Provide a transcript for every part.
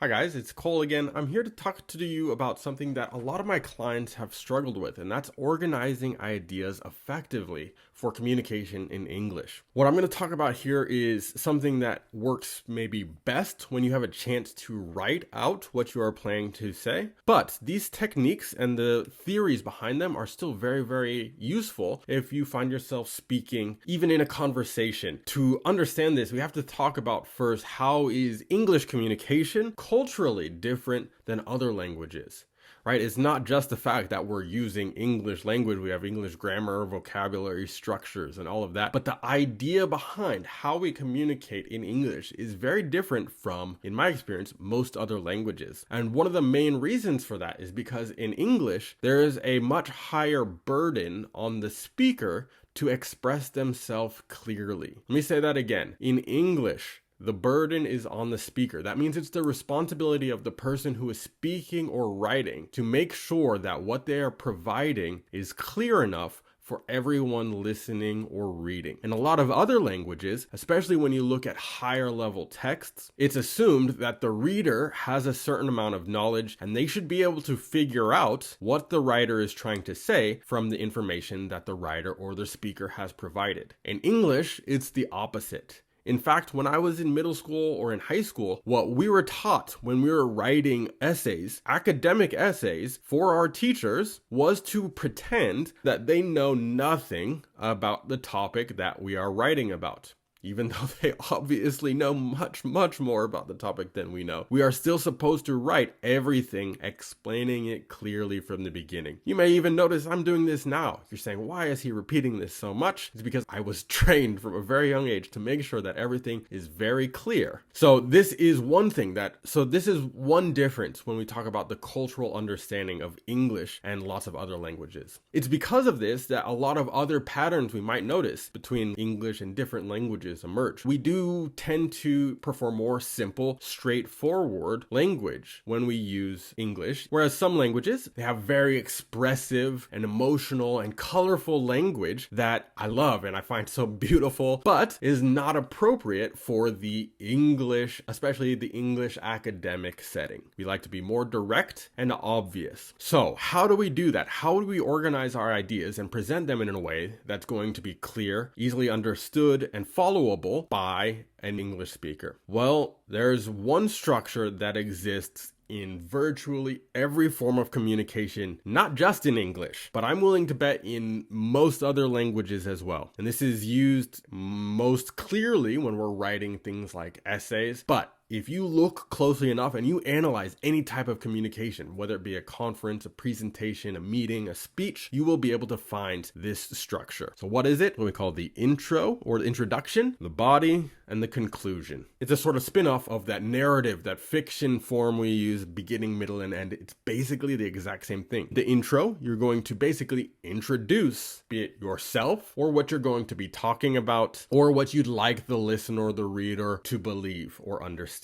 Hi guys, it's Cole again. I'm here to talk to you about something that a lot of my clients have struggled with, and that's organizing ideas effectively for communication in English. What I'm going to talk about here is something that works maybe best when you have a chance to write out what you are planning to say, but these techniques and the theories behind them are still very, very useful if you find yourself speaking, even in a conversation. To understand this, we have to talk about first, how is English communication culturally different than other languages, right? It's not just the fact that we're using English language, we have English grammar, vocabulary, structures, and all of that, but the idea behind how we communicate in English is very different from, in my experience, most other languages. And one of the main reasons for that is because in English, there is a much higher burden on the speaker to express themselves clearly. Let me say that again. In English, the burden is on the speaker. That means it's the responsibility of the person who is speaking or writing to make sure that what they are providing is clear enough for everyone listening or reading. In a lot of other languages, especially when you look at higher level texts, it's assumed that the reader has a certain amount of knowledge and they should be able to figure out what the writer is trying to say from the information that the writer or the speaker has provided. In English, it's the opposite. In fact, when I was in middle school or in high school, what we were taught when we were writing essays, academic essays for our teachers, was to pretend that they know nothing about the topic that we are writing about. Even though they obviously know much, much more about the topic than we know, we are still supposed to write everything, explaining it clearly from the beginning. You may even notice I'm doing this now. You're saying, why is he repeating this so much? It's because I was trained from a very young age to make sure that everything is very clear. So this is one difference when we talk about the cultural understanding of English and lots of other languages. It's because of this that a lot of other patterns we might notice between English and different languages emerge. We do tend to prefer more simple, straightforward language when we use English, whereas some languages, they have very expressive and emotional and colorful language that I love and I find so beautiful, but is not appropriate for the English, especially the English academic setting. We like to be more direct and obvious. So how do we do that? How do we organize our ideas and present them in a way that's going to be clear, easily understood, and followable by an English speaker? Well, there's one structure that exists in virtually every form of communication, not just in English, but I'm willing to bet in most other languages as well. And this is used most clearly when we're writing things like essays, but if you look closely enough and you analyze any type of communication, whether it be a conference, a presentation, a meeting, a speech, you will be able to find this structure. So what is it? What we call the intro or the introduction, the body, and the conclusion. It's a sort of spin-off of that narrative, that fiction form we use, beginning, middle, and end. It's basically the exact same thing. The intro, you're going to basically introduce, be it yourself or what you're going to be talking about, or what you'd like the listener or the reader to believe or understand.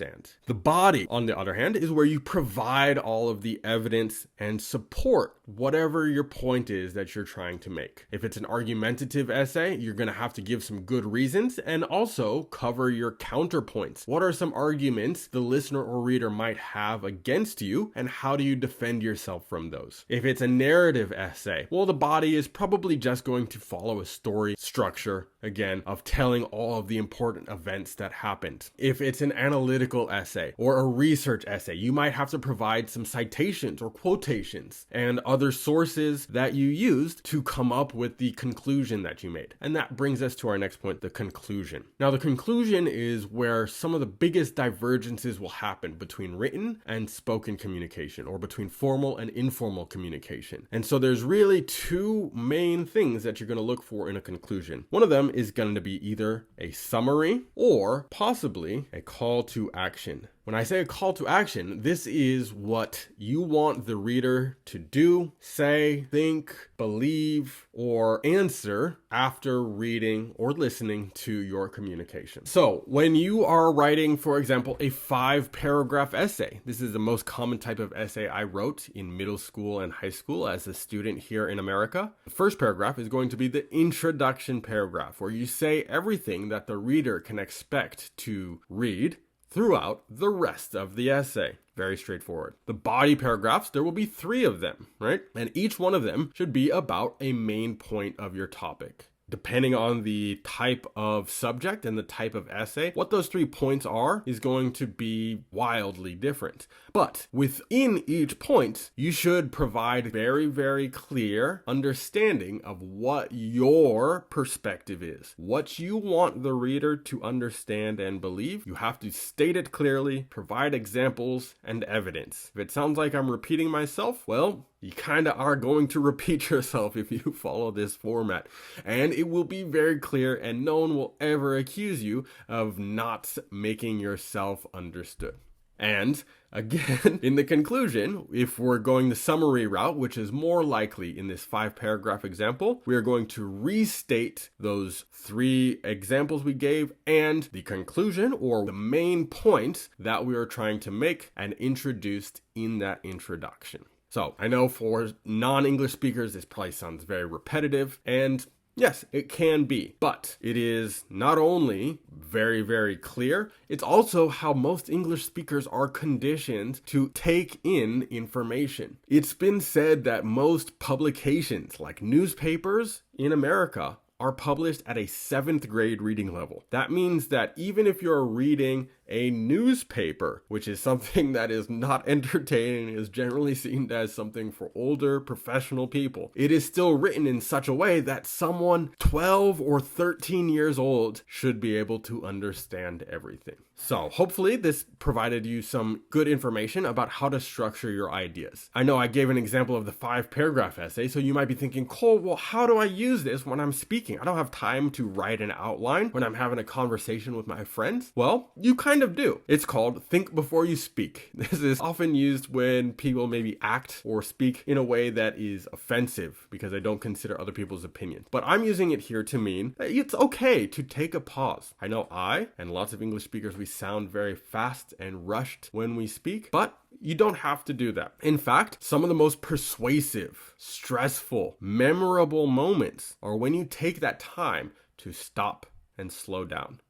The body, on the other hand, is where you provide all of the evidence and support whatever your point is that you're trying to make. If it's an argumentative essay, you're going to have to give some good reasons and also cover your counterpoints. What are some arguments the listener or reader might have against you, and how do you defend yourself from those? If it's a narrative essay, well, the body is probably just going to follow a story structure, again, of telling all of the important events that happened. If it's an analytical essay or a research essay, you might have to provide some citations or quotations and other sources that you used to come up with the conclusion that you made. And that brings us to our next point, the conclusion. Now, the conclusion is where some of the biggest divergences will happen between written and spoken communication, or between formal and informal communication. And so there's really two main things that you're going to look for in a conclusion. One of them is going to be either a summary or possibly a call to action. When I say a call to action, this is what you want the reader to do, say, think, believe, or answer after reading or listening to your communication. So when you are writing, for example, a 5-paragraph essay, this is the most common type of essay I wrote in middle school and high school as a student here in America. The first paragraph is going to be the introduction paragraph, where you say everything that the reader can expect to read throughout the rest of the essay. Very straightforward. The body paragraphs, there will be 3 of them, right? And each one of them should be about a main point of your topic. Depending on the type of subject and the type of essay, what those 3 points are is going to be wildly different. But within each point, you should provide very, very clear understanding of what your perspective is, what you want the reader to understand and believe. You have to state it clearly, provide examples and evidence. If it sounds like I'm repeating myself, well, you kind of are going to repeat yourself if you follow this format. And it will be very clear and no one will ever accuse you of not making yourself understood. And again, in the conclusion, if we're going the summary route, which is more likely in this 5-paragraph example, we are going to restate those 3 examples we gave and the conclusion or the main point that we are trying to make and introduced in that introduction. So I know for non-English speakers, this probably sounds very repetitive, and yes, it can be, but it is not only very, very clear, it's also how most English speakers are conditioned to take in information. It's been said that most publications, like newspapers in America, are published at a 7th grade reading level. That means that even if you're reading a newspaper, which is something that is not entertaining, is generally seen as something for older professional people, it is still written in such a way that someone 12 or 13 years old should be able to understand everything. So hopefully this provided you some good information about how to structure your ideas. I know I gave an example of the 5-paragraph essay, so you might be thinking, Cole, well, how do I use this when I'm speaking? I don't have time to write an outline when I'm having a conversation with my friends. Well, you kind of do. It's called think before you speak. This is often used when people maybe act or speak in a way that is offensive because they don't consider other people's opinions. But I'm using it here to mean that it's okay to take a pause. I know I and lots of English speakers, we sound very fast and rushed when we speak, but you don't have to do that. In fact, some of the most persuasive, stressful, memorable moments are when you take that time to stop and slow down.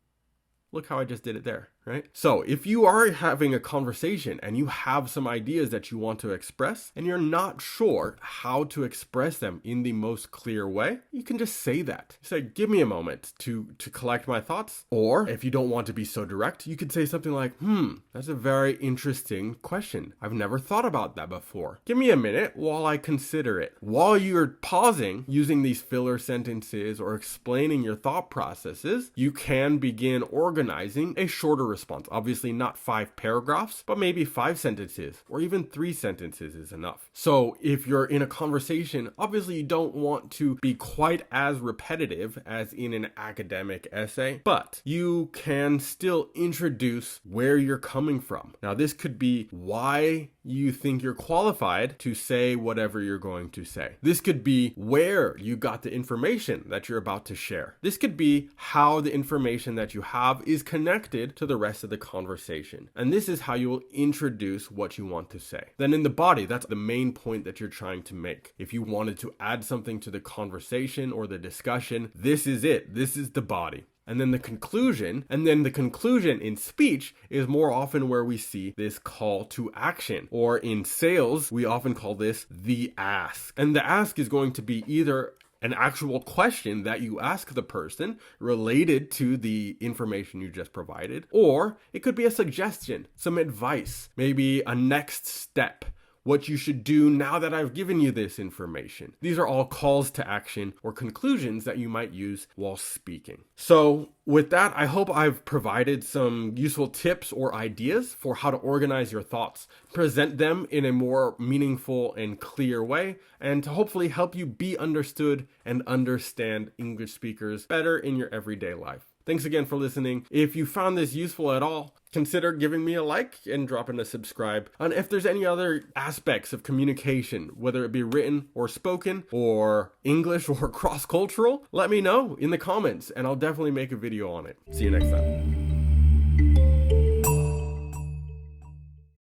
Look how I just did it there, right? So if you are having a conversation and you have some ideas that you want to express and you're not sure how to express them in the most clear way, you can just say that. Say, give me a moment to collect my thoughts. Or if you don't want to be so direct, you could say something like, that's a very interesting question. I've never thought about that before. Give me a minute while I consider it. While you're pausing, using these filler sentences or explaining your thought processes, you can begin organizing a shorter response. Obviously not 5 paragraphs, but maybe 5 sentences or even 3 sentences is enough. So if you're in a conversation, obviously you don't want to be quite as repetitive as in an academic essay, but you can still introduce where you're coming from. Now, this could be why you think you're qualified to say whatever you're going to say. This could be where you got the information that you're about to share. This could be how the information that you have is connected to the rest of the conversation. And this is how you will introduce what you want to say. Then in the body, that's the main point that you're trying to make. If you wanted to add something to the conversation or the discussion, this is it. This is the body. And then the conclusion in speech is more often where we see this call to action. Or in sales, we often call this the ask. And the ask is going to be either an actual question that you ask the person related to the information you just provided, or it could be a suggestion, some advice, maybe a next step, what you should do now that I've given you this information. These are all calls to action or conclusions that you might use while speaking. So with that, I hope I've provided some useful tips or ideas for how to organize your thoughts, present them in a more meaningful and clear way, and to hopefully help you be understood and understand English speakers better in your everyday life. Thanks again for listening. If you found this useful at all, consider giving me a like and dropping a subscribe. And if there's any other aspects of communication, whether it be written or spoken or English or cross-cultural, let me know in the comments and I'll definitely make a video on it. See you next time.